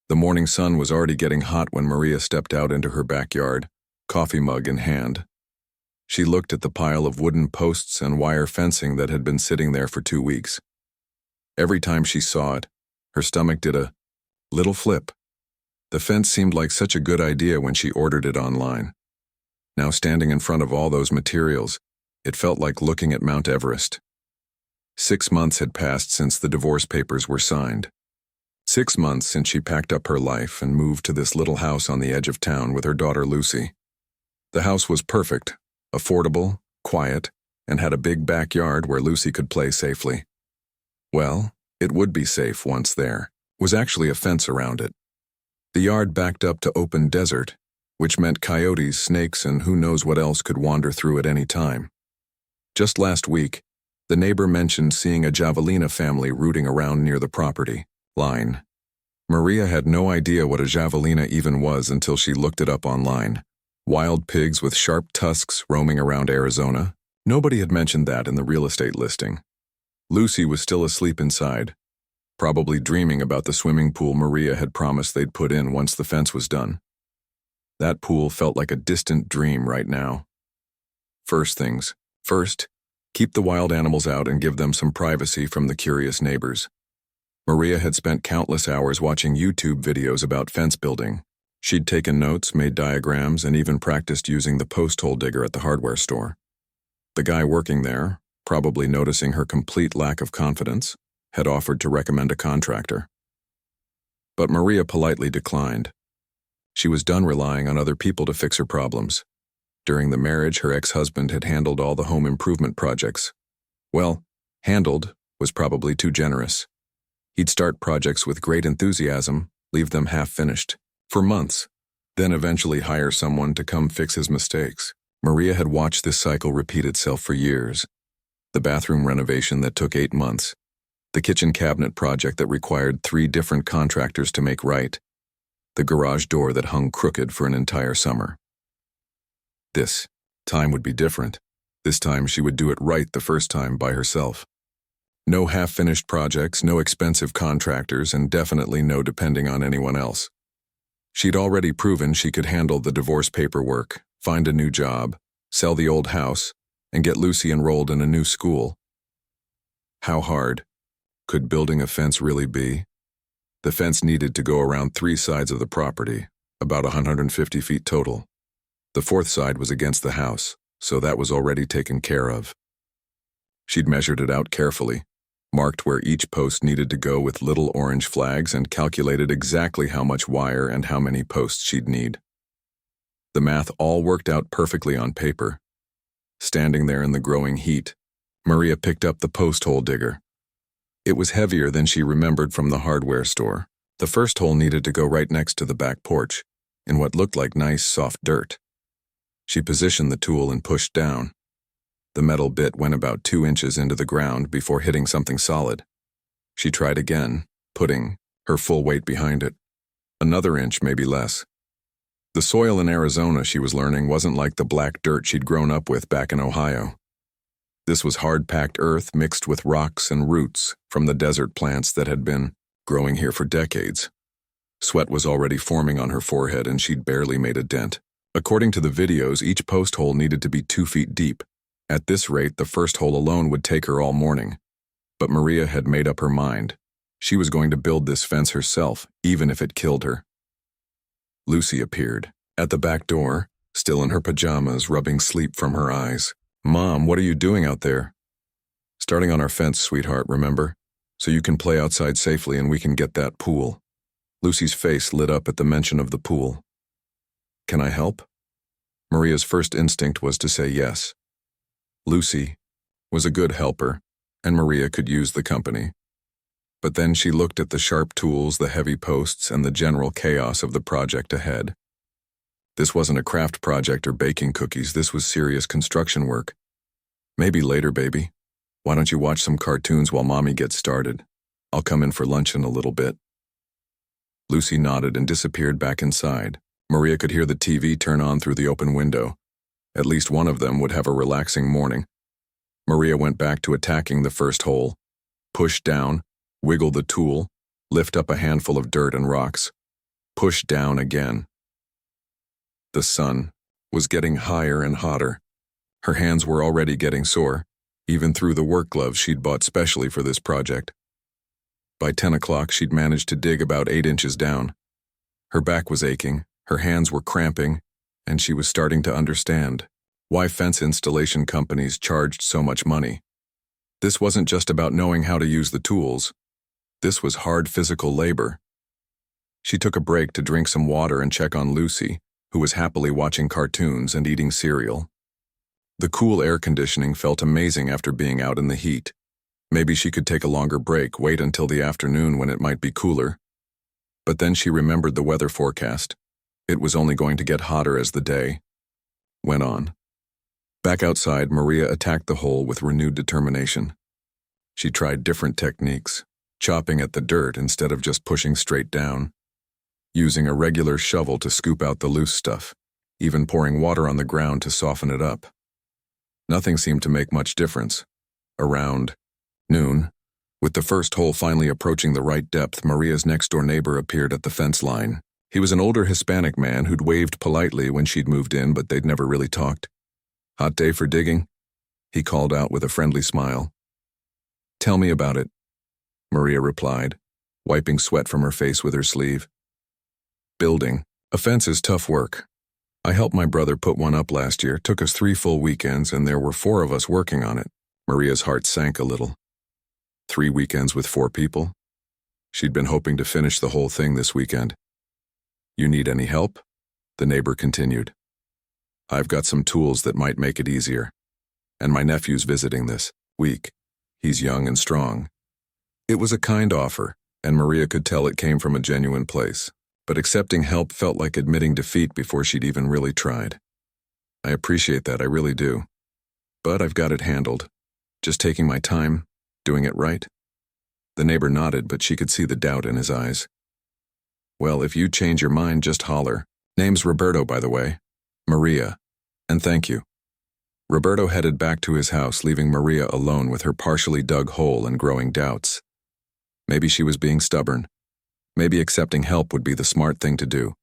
The morning sun was already getting hot when Maria stepped out into her backyard, coffee mug in hand. She looked at the pile of wooden posts and wire fencing that had been sitting there for 2 weeks. Every time she saw it, her stomach did a little flip. The fence seemed like such a good idea when she ordered it online. Now standing in front of all those materials, it felt like looking at Mount Everest. 6 months had passed since the divorce papers were signed. 6 months since she packed up her life and moved to this little house on the edge of town with her daughter Lucy. The house was perfect, affordable, quiet, and had a big backyard where Lucy could play safely. Well, it would be safe once there. Was actually a fence around it. The yard backed up to open desert, which meant coyotes, snakes, and who knows what else could wander through at any time. Just last week, the neighbor mentioned seeing a javelina family rooting around near the property line. Maria had no idea what a javelina even was until she looked it up online. Wild pigs with sharp tusks roaming around Arizona. Nobody had mentioned that in the real estate listing. Lucy was still asleep inside, probably dreaming about the swimming pool Maria had promised they'd put in once the fence was done. That pool felt like a distant dream right now. First things first, keep the wild animals out and give them some privacy from the curious neighbors. Maria had spent countless hours watching YouTube videos about fence building. She'd taken notes, made diagrams, and even practiced using the post hole digger at the hardware store. The guy working there, probably noticing her complete lack of confidence, had offered to recommend a contractor. But Maria politely declined. She was done relying on other people to fix her problems. During the marriage, her ex-husband had handled all the home improvement projects. Well, handled was probably too generous. He'd start projects with great enthusiasm, leave them half-finished, for months, then eventually hire someone to come fix his mistakes. Maria had watched this cycle repeat itself for years. The bathroom renovation that took 8 months. The kitchen cabinet project that required 3 different contractors to make right. The garage door that hung crooked for an entire summer. This time would be different. This time she would do it right the first time by herself. No half-finished projects, no expensive contractors, and definitely no depending on anyone else. She'd already proven she could handle the divorce paperwork, find a new job, sell the old house, and get Lucy enrolled in a new school. How hard could building a fence really be? The fence needed to go around 3 sides of the property, about 150 feet total. The 4th side was against the house, so that was already taken care of. She'd measured it out carefully, marked where each post needed to go with little orange flags, and calculated exactly how much wire and how many posts she'd need. The math all worked out perfectly on paper. Standing there in the growing heat, Maria picked up the post hole digger. It was heavier than she remembered from the hardware store. The first hole needed to go right next to the back porch, in what looked like nice, soft dirt. She positioned the tool and pushed down. The metal bit went about 2 inches into the ground before hitting something solid. She tried again, putting her full weight behind it. Another inch, maybe less. The soil in Arizona, she was learning, wasn't like the black dirt she'd grown up with back in Ohio. This was hard-packed earth mixed with rocks and roots from the desert plants that had been growing here for decades. Sweat was already forming on her forehead and she'd barely made a dent. According to the videos, each post hole needed to be 2 feet deep. At this rate, the first hole alone would take her all morning. But Maria had made up her mind. She was going to build this fence herself, even if it killed her. Lucy appeared, at the back door, still in her pajamas, rubbing sleep from her eyes. "Mom, what are you doing out there?" "Starting on our fence, sweetheart, remember? So you can play outside safely and we can get that pool." Lucy's face lit up at the mention of the pool. "Can I help?" Maria's first instinct was to say yes. Lucy was a good helper, and Maria could use the company. But then she looked at the sharp tools, the heavy posts, and the general chaos of the project ahead. This wasn't a craft project or baking cookies, this was serious construction work. "Maybe later, baby. Why don't you watch some cartoons while Mommy gets started? I'll come in for lunch in a little bit." Lucy nodded and disappeared back inside. Maria could hear the TV turn on through the open window. At least one of them would have a relaxing morning. Maria went back to attacking the first hole. Push down, wiggle the tool, lift up a handful of dirt and rocks. pushed down again. The sun was getting higher and hotter. Her hands were already getting sore, even through the work gloves she'd bought specially for this project. By 10 o'clock, she'd managed to dig about 8 inches down. Her back was aching, her hands were cramping, and she was starting to understand why fence installation companies charged so much money. This wasn't just about knowing how to use the tools. This was hard physical labor. She took a break to drink some water and check on Lucy, who was happily watching cartoons and eating cereal. The cool air conditioning felt amazing after being out in the heat. Maybe she could take a longer break, wait until the afternoon when it might be cooler. But then she remembered the weather forecast. It was only going to get hotter as the day went on. Back outside, Maria attacked the hole with renewed determination. She tried different techniques, chopping at the dirt instead of just pushing straight down, using a regular shovel to scoop out the loose stuff, even pouring water on the ground to soften it up. Nothing seemed to make much difference. Around noon, with the first hole finally approaching the right depth, Maria's next-door neighbor appeared at the fence line. He was an older Hispanic man who'd waved politely when she'd moved in, but they'd never really talked. "Hot day for digging?" he called out with a friendly smile. "Tell me about it," Maria replied, wiping sweat from her face with her sleeve. "Building a fence is tough work. I helped my brother put one up last year. Took us 3 full weekends, and there were 4 of us working on it." Maria's heart sank a little. 3 weekends with 4 people? She'd been hoping to finish the whole thing this weekend. "You need any help?" the neighbor continued. "I've got some tools that might make it easier. And my nephew's visiting this week. He's young and strong." It was a kind offer, and Maria could tell it came from a genuine place. But accepting help felt like admitting defeat before she'd even really tried. "I appreciate that, I really do. But I've got it handled. Just taking my time, doing it right." The neighbor nodded, but she could see the doubt in his eyes. "Well, if you change your mind, just holler. Name's Roberto, by the way. Maria. And thank you." Roberto headed back to his house, leaving Maria alone with her partially dug hole and growing doubts. Maybe she was being stubborn. Maybe accepting help would be the smart thing to do.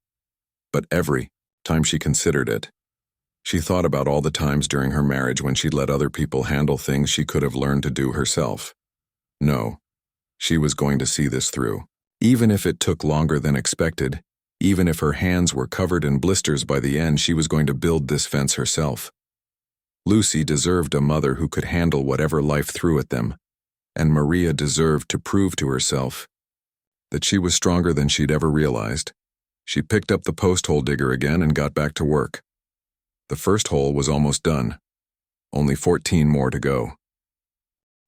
But every time she considered it, she thought about all the times during her marriage when she'd let other people handle things she could have learned to do herself. No, she was going to see this through. Even if it took longer than expected, even if her hands were covered in blisters by the end, she was going to build this fence herself. Lucy deserved a mother who could handle whatever life threw at them, and Maria deserved to prove to herself that she was stronger than she'd ever realized. She picked up the post hole digger again and got back to work. The first hole was almost done. Only 14 more to go.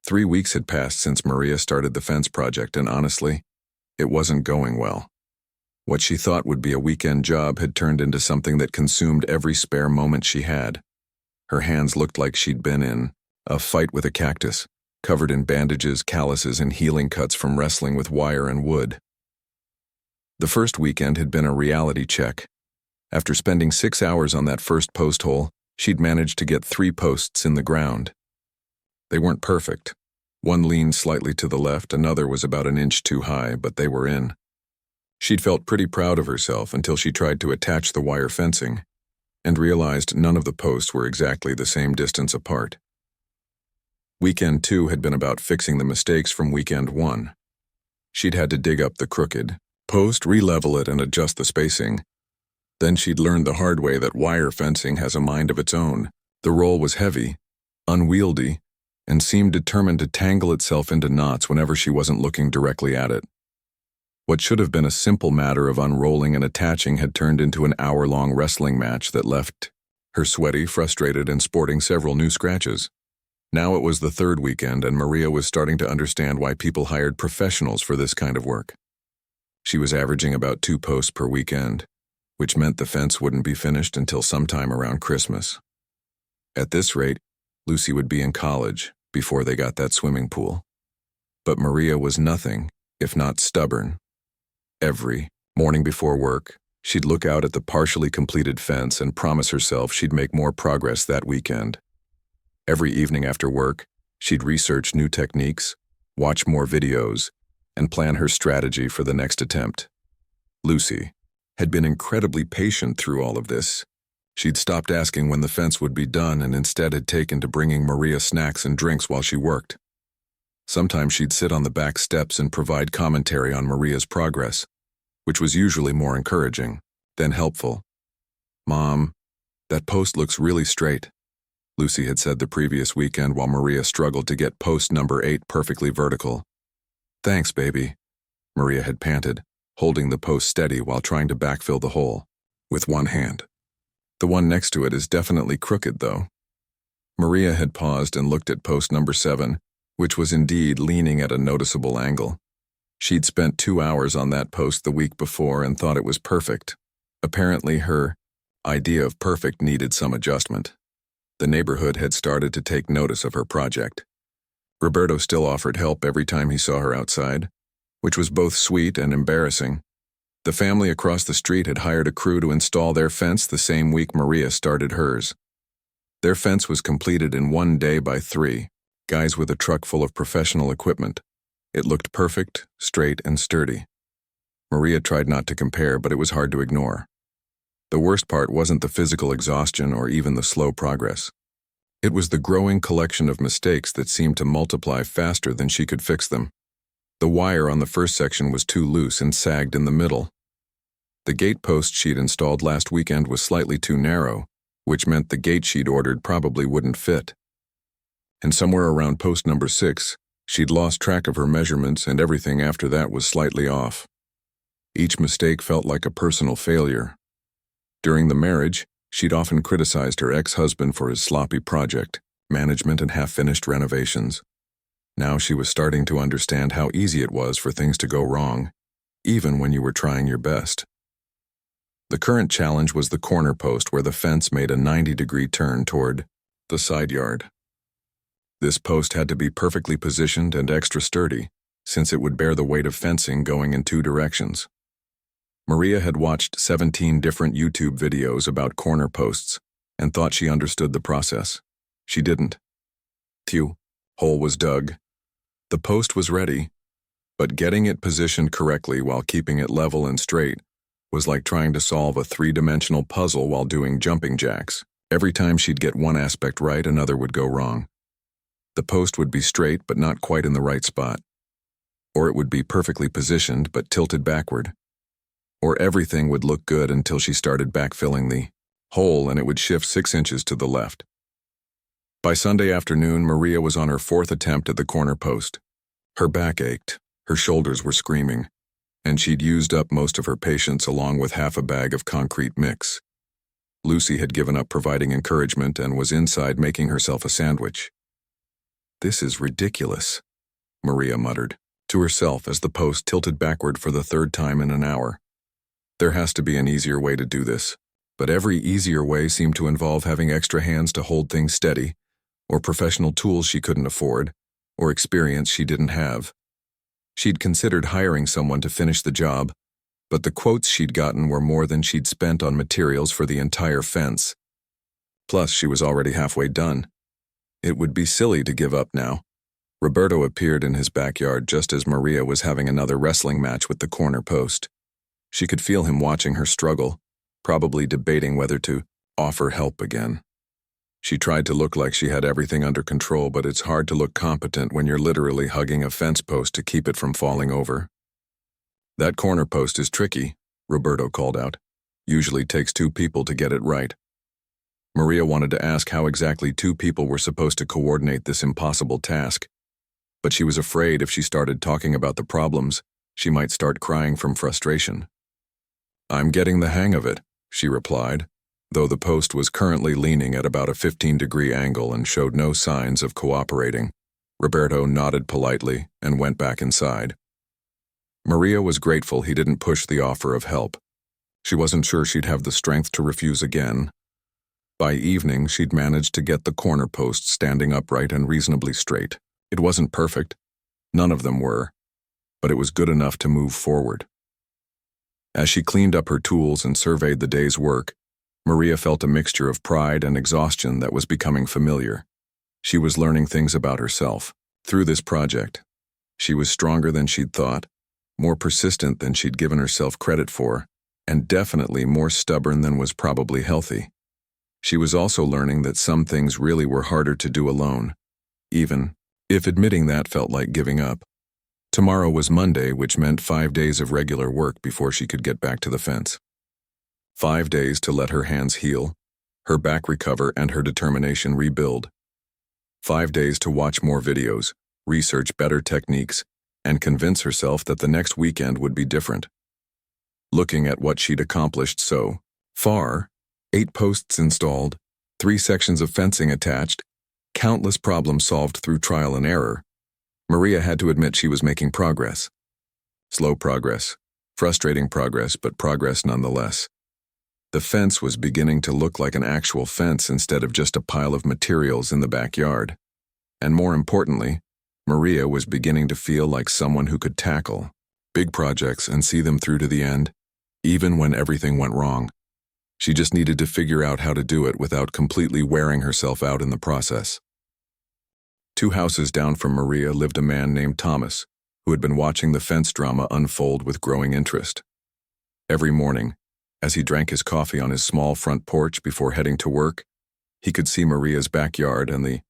3 weeks had passed since Maria started the fence project, and honestly, it wasn't going well. What she thought would be a weekend job had turned into something that consumed every spare moment she had. Her hands looked like she'd been in a fight with a cactus, covered in bandages, calluses, and healing cuts from wrestling with wire and wood. The first weekend had been a reality check. After spending 6 hours on that first post hole, she'd managed to get 3 posts in the ground. They weren't perfect. One leaned slightly to the left, another was about an inch too high, but they were in. She'd felt pretty proud of herself until she tried to attach the wire fencing, and realized none of the posts were exactly the same distance apart. Weekend 2 had been about fixing the mistakes from weekend 1. She'd had to dig up the crooked post, re-level it, and adjust the spacing. Then she'd learned the hard way that wire fencing has a mind of its own. The roll was heavy, unwieldy, and seemed determined to tangle itself into knots whenever she wasn't looking directly at it. What should have been a simple matter of unrolling and attaching had turned into an hour-long wrestling match that left her sweaty, frustrated, and sporting several new scratches. Now it was the 3rd weekend, and Maria was starting to understand why people hired professionals for this kind of work. She was averaging about 2 posts per weekend, which meant the fence wouldn't be finished until sometime around Christmas. At this rate, Lucy would be in college before they got that swimming pool. But Maria was nothing if not stubborn. Every morning before work, she'd look out at the partially completed fence and promise herself she'd make more progress that weekend. Every evening after work, she'd research new techniques, watch more videos, and plan her strategy for the next attempt. Lucy had been incredibly patient through all of this. She'd stopped asking when the fence would be done and instead had taken to bringing Maria snacks and drinks while she worked. Sometimes she'd sit on the back steps and provide commentary on Maria's progress, which was usually more encouraging than helpful. "Mom, that post looks really straight," Lucy had said the previous weekend while Maria struggled to get post number 8 perfectly vertical. "Thanks, baby," Maria had panted, holding the post steady while trying to backfill the hole with one hand. "The one next to it is definitely crooked, though." Maria had paused and looked at post number 7, which was indeed leaning at a noticeable angle. She'd spent 2 hours on that post the week before and thought it was perfect. Apparently, her idea of perfect needed some adjustment. The neighborhood had started to take notice of her project. Roberto still offered help every time he saw her outside, which was both sweet and embarrassing. The family across the street had hired a crew to install their fence the same week Maria started hers. Their fence was completed in 1 day by 3 guys with a truck full of professional equipment. It looked perfect, straight, and sturdy. Maria tried not to compare, but it was hard to ignore. The worst part wasn't the physical exhaustion or even the slow progress. It was the growing collection of mistakes that seemed to multiply faster than she could fix them. The wire on the first section was too loose and sagged in the middle. The gate post she'd installed last weekend was slightly too narrow, which meant the gate she'd ordered probably wouldn't fit. And somewhere around post number 6, she'd lost track of her measurements and everything after that was slightly off. Each mistake felt like a personal failure. During the marriage, she'd often criticized her ex-husband for his sloppy project management and half-finished renovations. Now she was starting to understand how easy it was for things to go wrong, even when you were trying your best. The current challenge was the corner post where the fence made a 90-degree turn toward the side yard. This post had to be perfectly positioned and extra sturdy, since it would bear the weight of fencing going in 2 directions. Maria had watched 17 different YouTube videos about corner posts and thought she understood the process. She didn't. Hole was dug. The post was ready, but getting it positioned correctly while keeping it level and straight was like trying to solve a 3-dimensional puzzle while doing jumping jacks. Every time she'd get one aspect right, another would go wrong. The post would be straight but not quite in the right spot. Or it would be perfectly positioned but tilted backward. Or everything would look good until she started backfilling the hole and it would shift 6 inches to the left. By Sunday afternoon, Maria was on her 4th attempt at the corner post. Her back ached, her shoulders were screaming, and she'd used up most of her patience along with half a bag of concrete mix. Lucy had given up providing encouragement and was inside making herself a sandwich. "This is ridiculous," Maria muttered to herself as the post tilted backward for the 3rd time in an hour. There has to be an easier way to do this, but every easier way seemed to involve having extra hands to hold things steady, or professional tools she couldn't afford, or experience she didn't have. She'd considered hiring someone to finish the job, but the quotes she'd gotten were more than she'd spent on materials for the entire fence. Plus, she was already halfway done. It would be silly to give up now. Roberto appeared in his backyard just as Maria was having another wrestling match with the corner post. She could feel him watching her struggle, probably debating whether to offer help again. She tried to look like she had everything under control, but it's hard to look competent when you're literally hugging a fence post to keep it from falling over. "That corner post is tricky," Roberto called out. "Usually takes 2 people to get it right." Maria wanted to ask how exactly 2 people were supposed to coordinate this impossible task, but she was afraid if she started talking about the problems, she might start crying from frustration. "I'm getting the hang of it," she replied, though the post was currently leaning at about a 15-degree angle and showed no signs of cooperating. Roberto nodded politely and went back inside. Maria was grateful he didn't push the offer of help. She wasn't sure she'd have the strength to refuse again. By evening, she'd managed to get the corner posts standing upright and reasonably straight. It wasn't perfect. None of them were. But it was good enough to move forward. As she cleaned up her tools and surveyed the day's work, Maria felt a mixture of pride and exhaustion that was becoming familiar. She was learning things about herself. Through this project, she was stronger than she'd thought, more persistent than she'd given herself credit for, and definitely more stubborn than was probably healthy. She was also learning that some things really were harder to do alone, even if admitting that felt like giving up. Tomorrow was Monday, which meant 5 days of regular work before she could get back to the fence. 5 days to let her hands heal, her back recover, and her determination rebuild. 5 days to watch more videos, research better techniques, and convince herself that the next weekend would be different. Looking at what she'd accomplished so far, 8 posts installed, 3 sections of fencing attached, countless problems solved through trial and error, Maria had to admit she was making progress. Slow progress, frustrating progress, but progress nonetheless. The fence was beginning to look like an actual fence instead of just a pile of materials in the backyard. And more importantly, Maria was beginning to feel like someone who could tackle big projects and see them through to the end, even when everything went wrong. She just needed to figure out how to do it without completely wearing herself out in the process. 2 houses down from Maria lived a man named Thomas, who had been watching the fence drama unfold with growing interest. Every morning, as he drank his coffee on his small front porch before heading to work, he could see Maria's backyard and the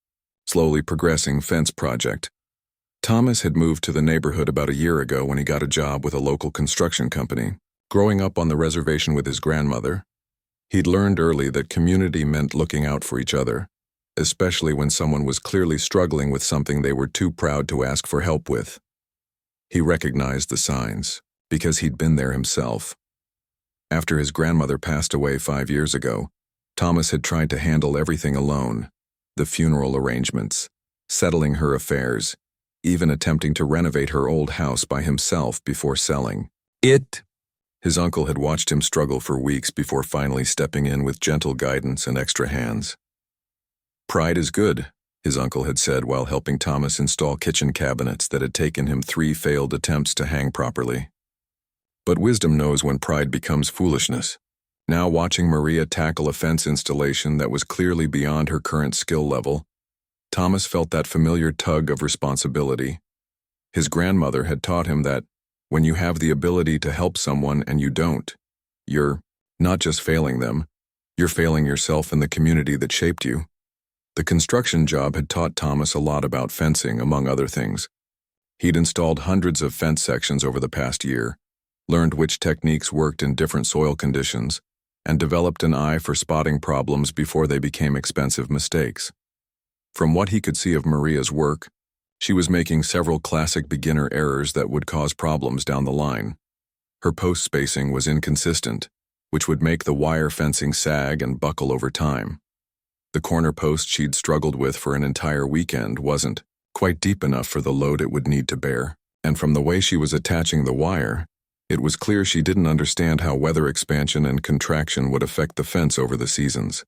slowly progressing fence project. Thomas had moved to the neighborhood about a year ago when he got a job with a local construction company. Growing up on the reservation with his grandmother, he'd learned early that community meant looking out for each other, especially when someone was clearly struggling with something they were too proud to ask for help with. He recognized the signs, because he'd been there himself. After his grandmother passed away 5 years ago, Thomas had tried to handle everything alone: the funeral arrangements, settling her affairs, even attempting to renovate her old house by himself before selling it. His uncle had watched him struggle for weeks before finally stepping in with gentle guidance and extra hands. "Pride is good," his uncle had said while helping Thomas install kitchen cabinets that had taken him 3 failed attempts to hang properly. But wisdom knows when pride becomes foolishness. Now watching Maria tackle a fence installation that was clearly beyond her current skill level, Thomas felt that familiar tug of responsibility. His grandmother had taught him that when you have the ability to help someone and you don't, you're not just failing them, you're failing yourself and the community that shaped you. The construction job had taught Thomas a lot about fencing, among other things. He'd installed hundreds of fence sections over the past year, learned which techniques worked in different soil conditions, and developed an eye for spotting problems before they became expensive mistakes. From what he could see of Maria's work, she was making several classic beginner errors that would cause problems down the line. Her post spacing was inconsistent, which would make the wire fencing sag and buckle over time. The corner post she'd struggled with for an entire weekend wasn't quite deep enough for the load it would need to bear, and from the way she was attaching the wire, it was clear she didn't understand how weather expansion and contraction would affect the fence over the seasons.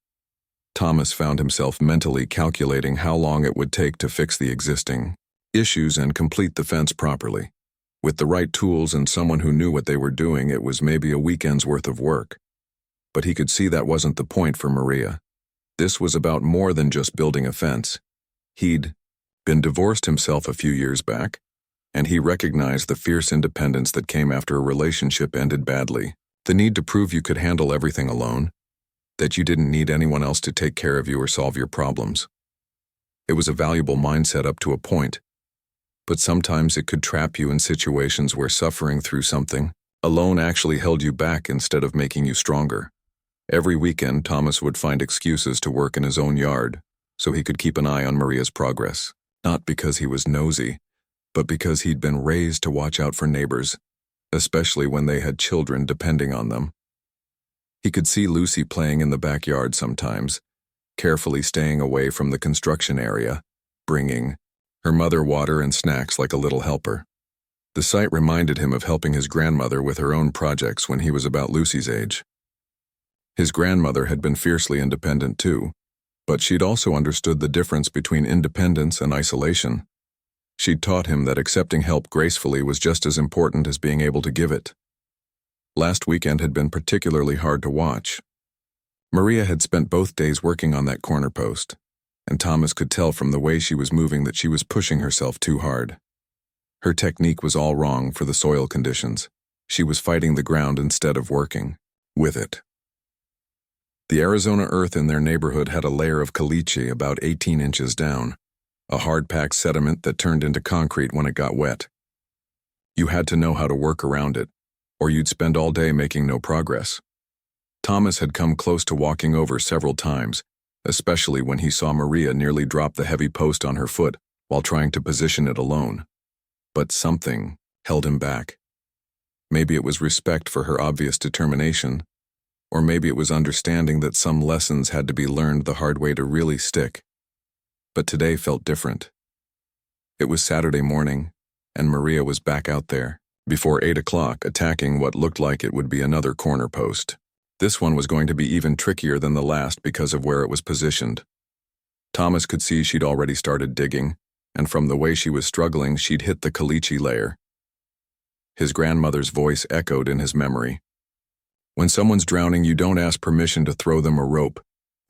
Thomas found himself mentally calculating how long it would take to fix the existing issues and complete the fence properly. With the right tools and someone who knew what they were doing, it was maybe a weekend's worth of work. But he could see that wasn't the point for Maria. This was about more than just building a fence. He'd been divorced himself a few years back, and he recognized the fierce independence that came after a relationship ended badly. The need to prove you could handle everything alone, that you didn't need anyone else to take care of you or solve your problems. It was a valuable mindset up to a point, but sometimes it could trap you in situations where suffering through something alone actually held you back instead of making you stronger. Every weekend, Thomas would find excuses to work in his own yard so he could keep an eye on Maria's progress, not because he was nosy, but because he'd been raised to watch out for neighbors, especially when they had children depending on them. He could see Lucy playing in the backyard sometimes, carefully staying away from the construction area, bringing her mother water and snacks like a little helper. The sight reminded him of helping his grandmother with her own projects when he was about Lucy's age. His grandmother had been fiercely independent too, but she'd also understood the difference between independence and isolation. She'd taught him that accepting help gracefully was just as important as being able to give it. Last weekend had been particularly hard to watch. Maria had spent both days working on that corner post, and Thomas could tell from the way she was moving that she was pushing herself too hard. Her technique was all wrong for the soil conditions. She was fighting the ground instead of working. with it. The Arizona earth in their neighborhood had a layer of caliche about 18 inches down, a hard-packed sediment that turned into concrete when it got wet. You had to know how to work around it, or you'd spend all day making no progress. Thomas had come close to walking over several times, especially when he saw Maria nearly drop the heavy post on her foot while trying to position it alone. But something held him back. Maybe it was respect for her obvious determination, or maybe it was understanding that some lessons had to be learned the hard way to really stick. But today felt different. It was Saturday morning, and Maria was back out there, before 8 o'clock, attacking what looked like it would be another corner post. This one was going to be even trickier than the last because of where it was positioned. Thomas could see she'd already started digging, and from the way she was struggling, she'd hit the caliche layer. His grandmother's voice echoed in his memory. When someone's drowning, you don't ask permission to throw them a rope.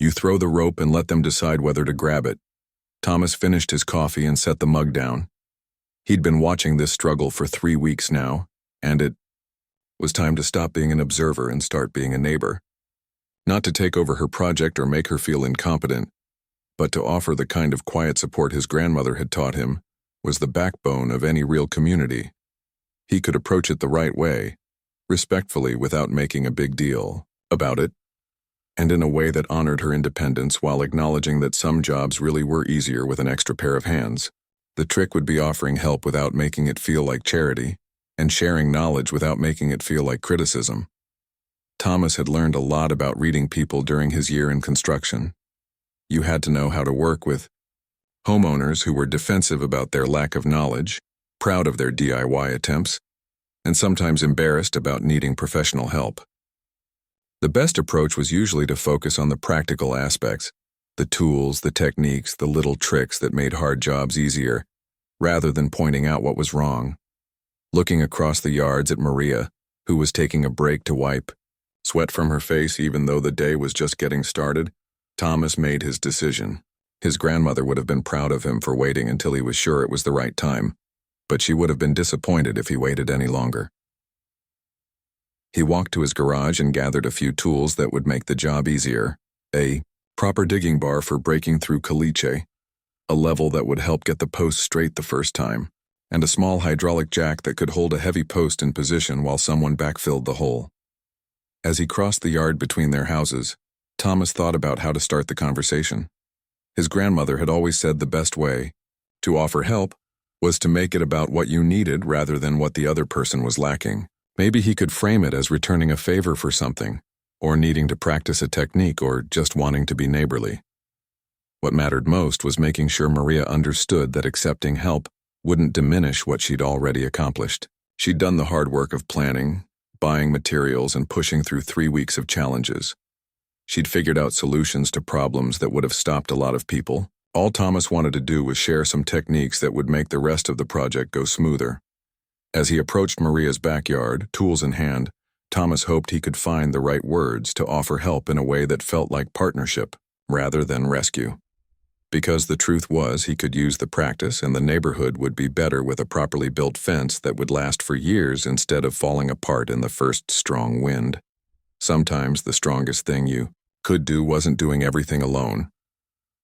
You throw the rope and let them decide whether to grab it. Thomas finished his coffee and set the mug down. He'd been watching this struggle for 3 weeks now, and it was time to stop being an observer and start being a neighbor. Not to take over her project or make her feel incompetent, but to offer the kind of quiet support his grandmother had taught him was the backbone of any real community. He could approach it the right way, respectfully without making a big deal about it, and in a way that honored her independence while acknowledging that some jobs really were easier with an extra pair of hands. The trick would be offering help without making it feel like charity, and sharing knowledge without making it feel like criticism. Thomas had learned a lot about reading people during his year in construction. You had to know how to work with homeowners who were defensive about their lack of knowledge, proud of their DIY attempts, and sometimes embarrassed about needing professional help. The best approach was usually to focus on the practical aspects, the tools, the techniques, the little tricks that made hard jobs easier, rather than pointing out what was wrong. Looking across the yards at Maria, who was taking a break to wipe sweat from her face even though the day was just getting started, Thomas made his decision. His grandmother would have been proud of him for waiting until he was sure it was the right time, but she would have been disappointed if he waited any longer. He walked to his garage and gathered a few tools that would make the job easier. A proper digging bar for breaking through caliche, a level that would help get the post straight the first time, and a small hydraulic jack that could hold a heavy post in position while someone backfilled the hole. As he crossed the yard between their houses, Thomas thought about how to start the conversation. His grandmother had always said the best way to offer help was to make it about what you needed rather than what the other person was lacking. Maybe he could frame it as returning a favor for something, or needing to practice a technique, or just wanting to be neighborly. What mattered most was making sure Maria understood that accepting help wouldn't diminish what she'd already accomplished. She'd done the hard work of planning, buying materials, and pushing through 3 weeks of challenges. She'd figured out solutions to problems that would have stopped a lot of people. All Thomas wanted to do was share some techniques that would make the rest of the project go smoother. As he approached Maria's backyard, tools in hand, Thomas hoped he could find the right words to offer help in a way that felt like partnership rather than rescue. Because the truth was, he could use the practice and the neighborhood would be better with a properly built fence that would last for years instead of falling apart in the first strong wind. Sometimes the strongest thing you could do wasn't doing everything alone.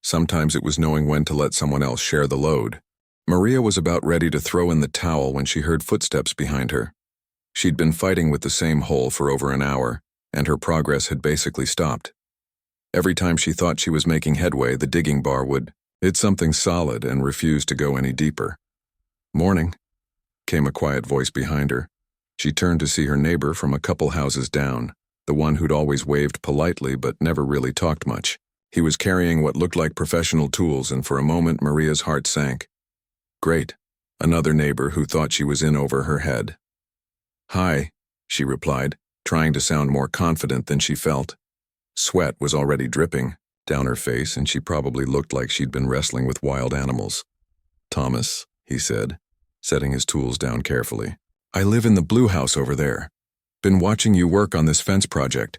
Sometimes it was knowing when to let someone else share the load. Maria was about ready to throw in the towel when she heard footsteps behind her. She'd been fighting with the same hole for over an hour, and her progress had basically stopped. Every time she thought she was making headway, the digging bar would hit something solid and refuse to go any deeper. "Morning," came a quiet voice behind her. She turned to see her neighbor from a couple houses down, the one who'd always waved politely but never really talked much. He was carrying what looked like professional tools, and for a moment Maria's heart sank. Great, another neighbor who thought she was in over her head. "Hi," she replied, trying to sound more confident than she felt. Sweat was already dripping down her face, and she probably looked like she'd been wrestling with wild animals. "Thomas," he said, setting his tools down carefully. "I live in the blue house over there. Been watching you work on this fence project."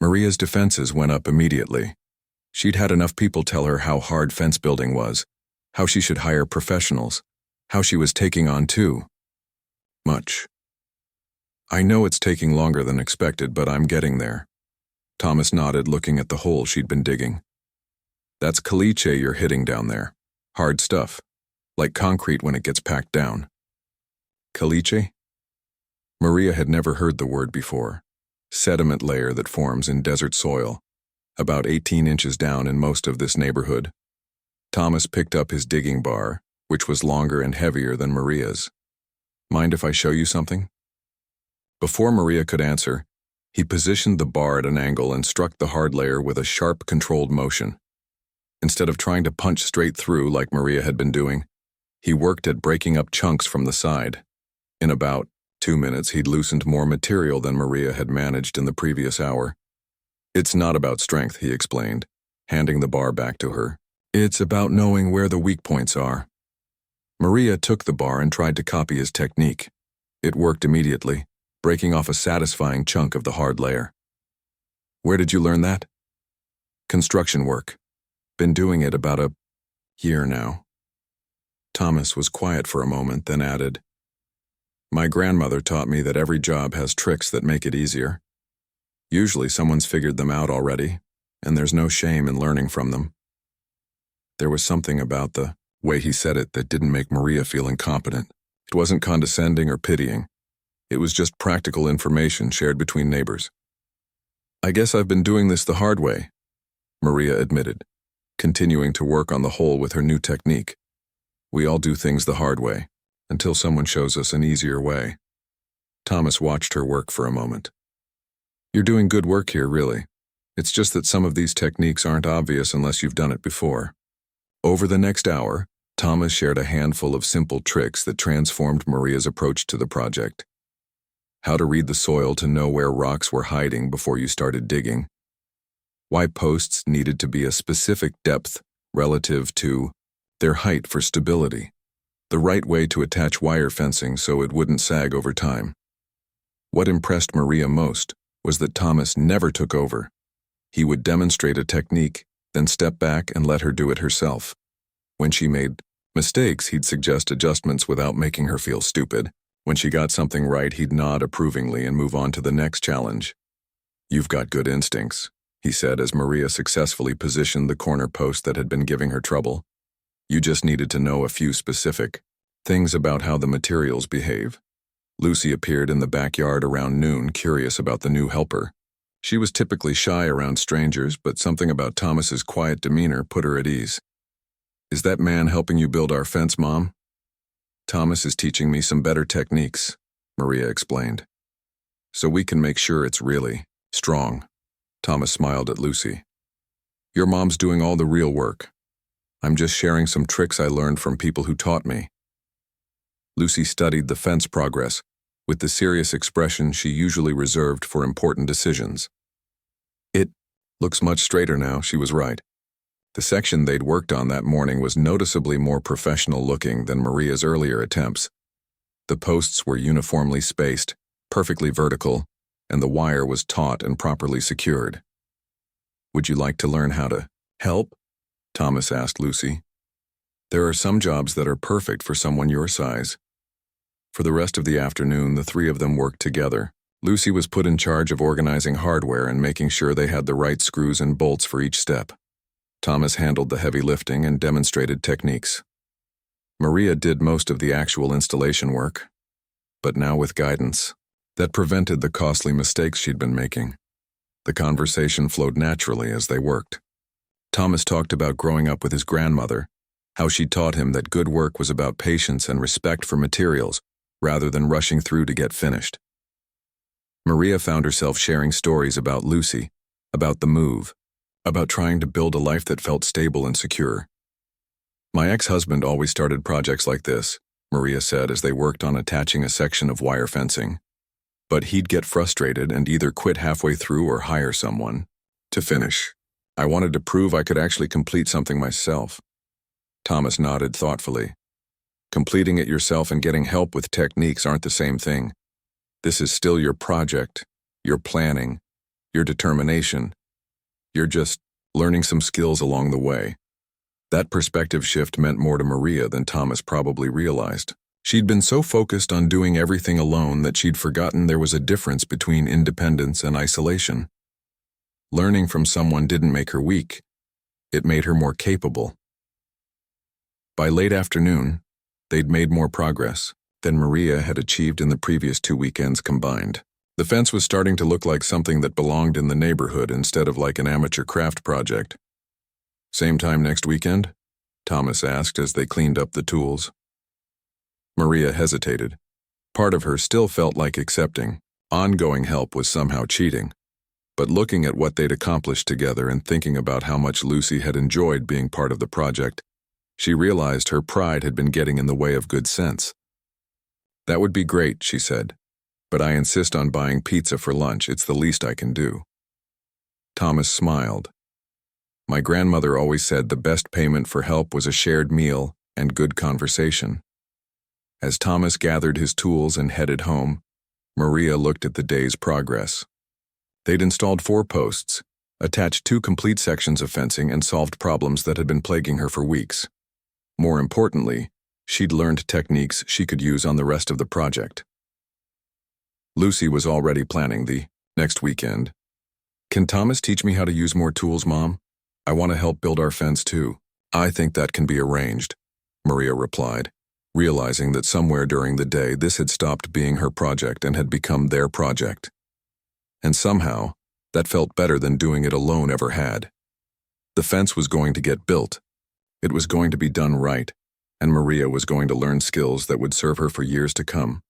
Maria's defenses went up immediately. She'd had enough people tell her how hard fence building was, how she should hire professionals, how she was taking on too much. I know it's taking longer than expected, but I'm getting there. Thomas nodded, looking at the hole she'd been digging. That's caliche you're hitting down there. Hard stuff. Like concrete when it gets packed down. Caliche? Maria had never heard the word before. Sediment layer that forms in desert soil, about 18 inches down in most of this neighborhood. Thomas picked up his digging bar, which was longer and heavier than Maria's. Mind if I show you something? Before Maria could answer, he positioned the bar at an angle and struck the hard layer with a sharp, controlled motion. Instead of trying to punch straight through like Maria had been doing, he worked at breaking up chunks from the side. In about 2 minutes, he'd loosened more material than Maria had managed in the previous hour. It's not about strength, he explained, handing the bar back to her. It's about knowing where the weak points are. Maria took the bar and tried to copy his technique. It worked immediately, breaking off a satisfying chunk of the hard layer. Where did you learn that? Construction work. Been doing it about a year now. Thomas was quiet for a moment, then added, My grandmother taught me that every job has tricks that make it easier. Usually someone's figured them out already, and there's no shame in learning from them. There was something about the way he said it that didn't make Maria feel incompetent. It wasn't condescending or pitying. It was just practical information shared between neighbors. I guess I've been doing this the hard way, Maria admitted, continuing to work on the hole with her new technique. We all do things the hard way, until someone shows us an easier way. Thomas watched her work for a moment. You're doing good work here, really. It's just that some of these techniques aren't obvious unless you've done it before. Over the next hour, Thomas shared a handful of simple tricks that transformed Maria's approach to the project. How to read the soil to know where rocks were hiding before you started digging. Why posts needed to be a specific depth relative to their height for stability. The right way to attach wire fencing so it wouldn't sag over time. What impressed Maria most was that Thomas never took over. He would demonstrate a technique, then step back and let her do it herself. When she made mistakes, he'd suggest adjustments without making her feel stupid. When she got something right, he'd nod approvingly and move on to the next challenge. You've got good instincts, he said as Maria successfully positioned the corner post that had been giving her trouble. You just needed to know a few specific things about how the materials behave. Lucy appeared in the backyard around noon, curious about the new helper. She was typically shy around strangers, but something about Thomas's quiet demeanor put her at ease. Is that man helping you build our fence, Mom? Thomas is teaching me some better techniques, Maria explained. So we can make sure it's really strong. Thomas smiled at Lucy. Your mom's doing all the real work. I'm just sharing some tricks I learned from people who taught me. Lucy studied the fence progress with the serious expression she usually reserved for important decisions. It looks much straighter now, she was right. The section they'd worked on that morning was noticeably more professional looking than Maria's earlier attempts. The posts were uniformly spaced, perfectly vertical, and the wire was taut and properly secured. Would you like to learn how to help? Thomas asked Lucy. There are some jobs that are perfect for someone your size. For the rest of the afternoon, the three of them worked together. Lucy was put in charge of organizing hardware and making sure they had the right screws and bolts for each step. Thomas handled the heavy lifting and demonstrated techniques. Maria did most of the actual installation work, but now with guidance that prevented the costly mistakes she'd been making. The conversation flowed naturally as they worked. Thomas talked about growing up with his grandmother, how she taught him that good work was about patience and respect for materials, rather than rushing through to get finished. Maria found herself sharing stories about Lucy, about the move, about trying to build a life that felt stable and secure. My ex-husband always started projects like this, Maria said as they worked on attaching a section of wire fencing. But he'd get frustrated and either quit halfway through or hire someone to finish. I wanted to prove I could actually complete something myself. Thomas nodded thoughtfully. Completing it yourself and getting help with techniques aren't the same thing. This is still your project, your planning, your determination. You're just learning some skills along the way. That perspective shift meant more to Maria than Thomas probably realized. She'd been so focused on doing everything alone that she'd forgotten there was a difference between independence and isolation. Learning from someone didn't make her weak. It made her more capable. By late afternoon, they'd made more progress than Maria had achieved in the previous 2 weekends combined. The fence was starting to look like something that belonged in the neighborhood instead of like an amateur craft project. "Same time next weekend?" Thomas asked as they cleaned up the tools. Maria hesitated. Part of her still felt like accepting ongoing help was somehow cheating. But looking at what they'd accomplished together and thinking about how much Lucy had enjoyed being part of the project, she realized her pride had been getting in the way of good sense. "That would be great," she said, "but I insist on buying pizza for lunch. It's the least I can do." Thomas smiled. "My grandmother always said the best payment for help was a shared meal and good conversation." As Thomas gathered his tools and headed home, Maria looked at the day's progress. They'd installed 4 posts, attached 2 complete sections of fencing, and solved problems that had been plaguing her for weeks. More importantly, she'd learned techniques she could use on the rest of the project. Lucy was already planning the next weekend. "Can Thomas teach me how to use more tools, Mom? I want to help build our fence too." "I think that can be arranged," Maria replied, realizing that somewhere during the day this had stopped being her project and had become their project. And somehow, that felt better than doing it alone ever had. The fence was going to get built. It was going to be done right, and Maria was going to learn skills that would serve her for years to come.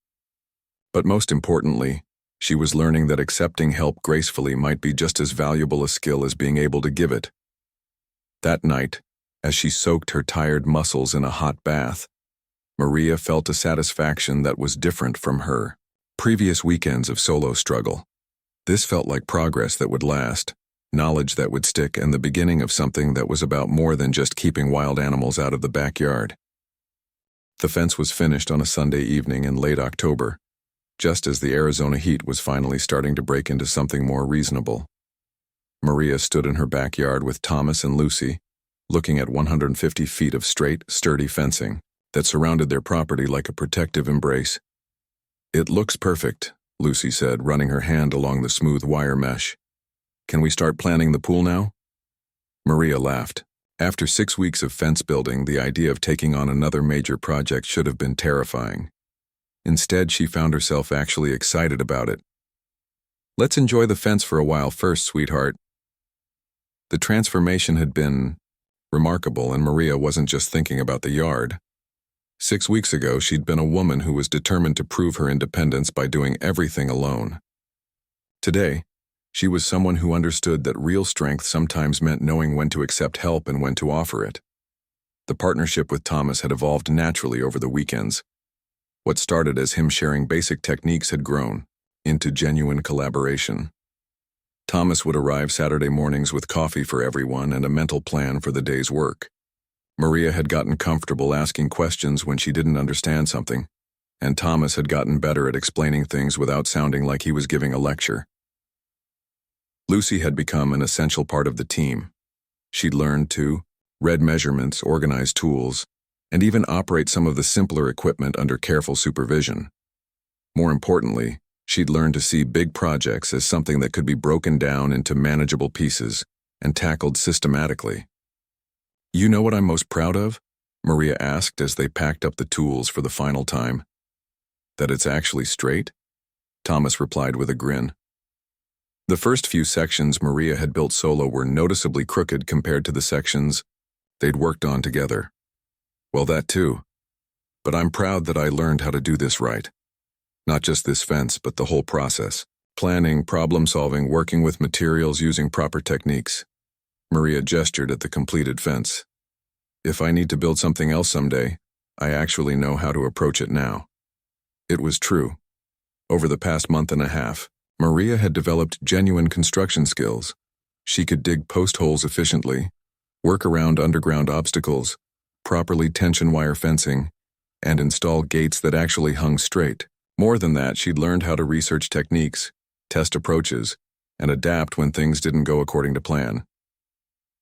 But most importantly, she was learning that accepting help gracefully might be just as valuable a skill as being able to give it. That night, as she soaked her tired muscles in a hot bath, Maria felt a satisfaction that was different from her previous weekends of solo struggle. This felt like progress that would last, knowledge that would stick, and the beginning of something that was about more than just keeping wild animals out of the backyard. The fence was finished on a Sunday evening in late October, just as the Arizona heat was finally starting to break into something more reasonable. Maria stood in her backyard with Thomas and Lucy, looking at 150 feet of straight, sturdy fencing that surrounded their property like a protective embrace. "It looks perfect," Lucy said, running her hand along the smooth wire mesh. "Can we start planning the pool now?" Maria laughed. After 6 weeks of fence building, the idea of taking on another major project should have been terrifying. Instead, she found herself actually excited about it. "Let's enjoy the fence for a while first, sweetheart." The transformation had been remarkable, and Maria wasn't just thinking about the yard. 6 weeks ago, she'd been a woman who was determined to prove her independence by doing everything alone. Today, she was someone who understood that real strength sometimes meant knowing when to accept help and when to offer it. The partnership with Thomas had evolved naturally over the weekends. What started as him sharing basic techniques had grown into genuine collaboration. Thomas would arrive Saturday mornings with coffee for everyone and a mental plan for the day's work. Maria had gotten comfortable asking questions when she didn't understand something, and Thomas had gotten better at explaining things without sounding like he was giving a lecture. Lucy had become an essential part of the team. She'd learned to read measurements, organize tools, and even operate some of the simpler equipment under careful supervision. More importantly, she'd learned to see big projects as something that could be broken down into manageable pieces and tackled systematically. "You know what I'm most proud of?" Maria asked as they packed up the tools for the final time. "That it's actually straight?" Thomas replied with a grin. The first few sections Maria had built solo were noticeably crooked compared to the sections they'd worked on together. "Well, that too. But I'm proud that I learned how to do this right. Not just this fence, but the whole process. Planning, problem-solving, working with materials, using proper techniques." Maria gestured at the completed fence. "If I need to build something else someday, I actually know how to approach it now." It was true. Over the past month and a half, Maria had developed genuine construction skills. She could dig post holes efficiently, work around underground obstacles, properly tension wire fencing, and install gates that actually hung straight. More than that, she'd learned how to research techniques, test approaches, and adapt when things didn't go according to plan.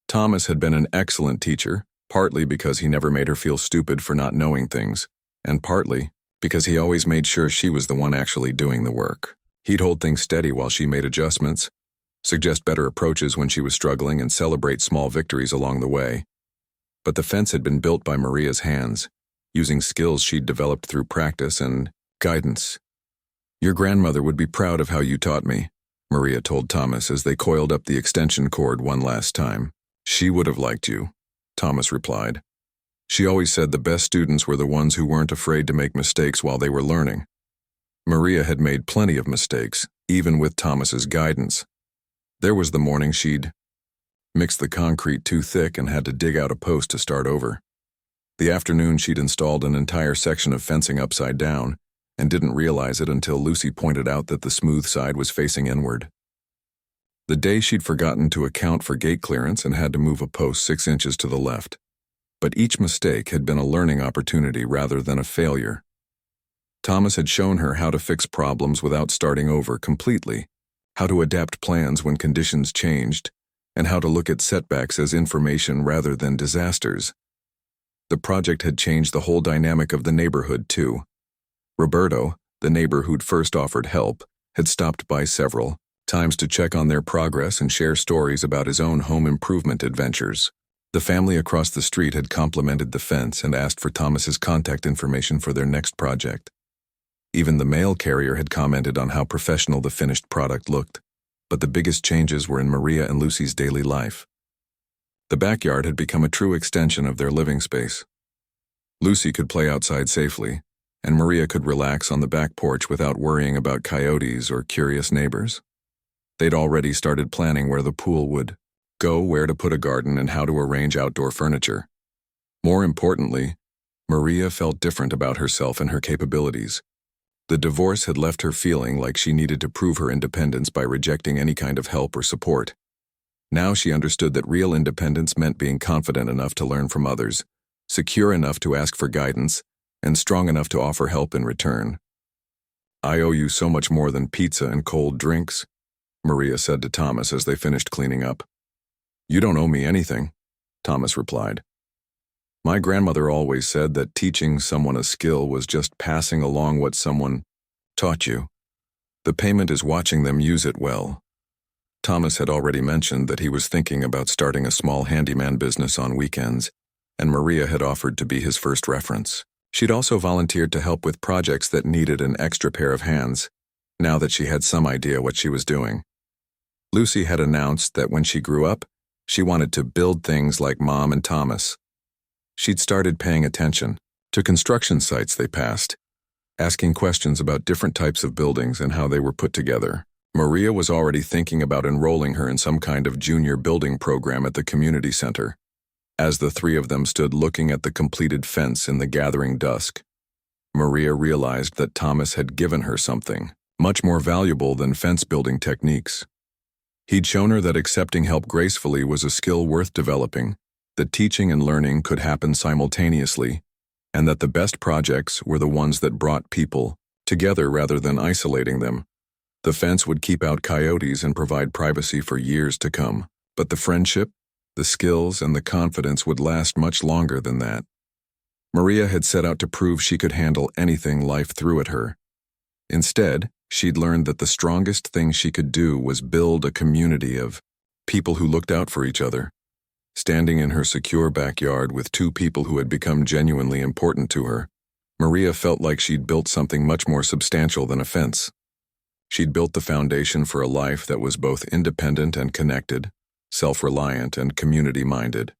Thomas had been an excellent teacher, partly because he never made her feel stupid for not knowing things, and partly because he always made sure she was the one actually doing the work. He'd hold things steady while she made adjustments, suggest better approaches when she was struggling, and celebrate small victories along the way. But the fence had been built by Maria's hands, using skills she'd developed through practice and guidance. "Your grandmother would be proud of how you taught me," Maria told Thomas as they coiled up the extension cord one last time. "She would have liked you," Thomas replied. "She always said the best students were the ones who weren't afraid to make mistakes while they were learning." Maria had made plenty of mistakes, even with Thomas's guidance. There was the morning she'd mixed the concrete too thick and had to dig out a post to start over. The afternoon she'd installed an entire section of fencing upside down and didn't realize it until Lucy pointed out that the smooth side was facing inward. The day she'd forgotten to account for gate clearance and had to move a post 6 inches to the left. But each mistake had been a learning opportunity rather than a failure. Thomas had shown her how to fix problems without starting over completely, how to adapt plans when conditions changed, and how to look at setbacks as information rather than disasters. The project had changed the whole dynamic of the neighborhood, too. Roberto, the neighbor who'd first offered help, had stopped by several times to check on their progress and share stories about his own home improvement adventures. The family across the street had complimented the fence and asked for Thomas's contact information for their next project. Even the mail carrier had commented on how professional the finished product looked, but the biggest changes were in Maria and Lucy's daily life. The backyard had become a true extension of their living space. Lucy could play outside safely, and Maria could relax on the back porch without worrying about coyotes or curious neighbors. They'd already started planning where the pool would go, where to put a garden, and how to arrange outdoor furniture. More importantly, Maria felt different about herself and her capabilities. The divorce had left her feeling like she needed to prove her independence by rejecting any kind of help or support. Now she understood that real independence meant being confident enough to learn from others, secure enough to ask for guidance, and strong enough to offer help in return. "I owe you so much more than pizza and cold drinks," Maria said to Thomas as they finished cleaning up. "You don't owe me anything," Thomas replied. "My grandmother always said that teaching someone a skill was just passing along what someone taught you. The payment is watching them use it well." Thomas had already mentioned that he was thinking about starting a small handyman business on weekends, and Maria had offered to be his first reference. She'd also volunteered to help with projects that needed an extra pair of hands, now that she had some idea what she was doing. Lucy had announced that when she grew up, she wanted to build things like Mom and Thomas. She'd started paying attention to construction sites they passed, asking questions about different types of buildings and how they were put together. Maria was already thinking about enrolling her in some kind of junior building program at the community center. As the three of them stood looking at the completed fence in the gathering dusk, Maria realized that Thomas had given her something much more valuable than fence building techniques. He'd shown her that accepting help gracefully was a skill worth developing, that teaching and learning could happen simultaneously, and that the best projects were the ones that brought people together rather than isolating them. The fence would keep out coyotes and provide privacy for years to come, but the friendship, the skills, and the confidence would last much longer than that. Maria had set out to prove she could handle anything life threw at her. Instead, she'd learned that the strongest thing she could do was build a community of people who looked out for each other. Standing in her secure backyard with two people who had become genuinely important to her, Maria felt like she'd built something much more substantial than a fence. She'd built the foundation for a life that was both independent and connected, self-reliant and community-minded.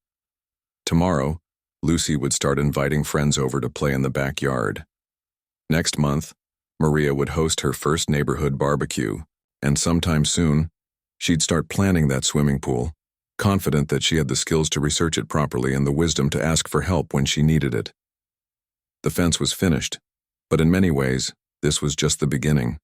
Tomorrow, Lucy would start inviting friends over to play in the backyard. Next month, Maria would host her first neighborhood barbecue, and sometime soon, she'd start planning that swimming pool, confident that she had the skills to research it properly and the wisdom to ask for help when she needed it. The fence was finished, but in many ways, this was just the beginning.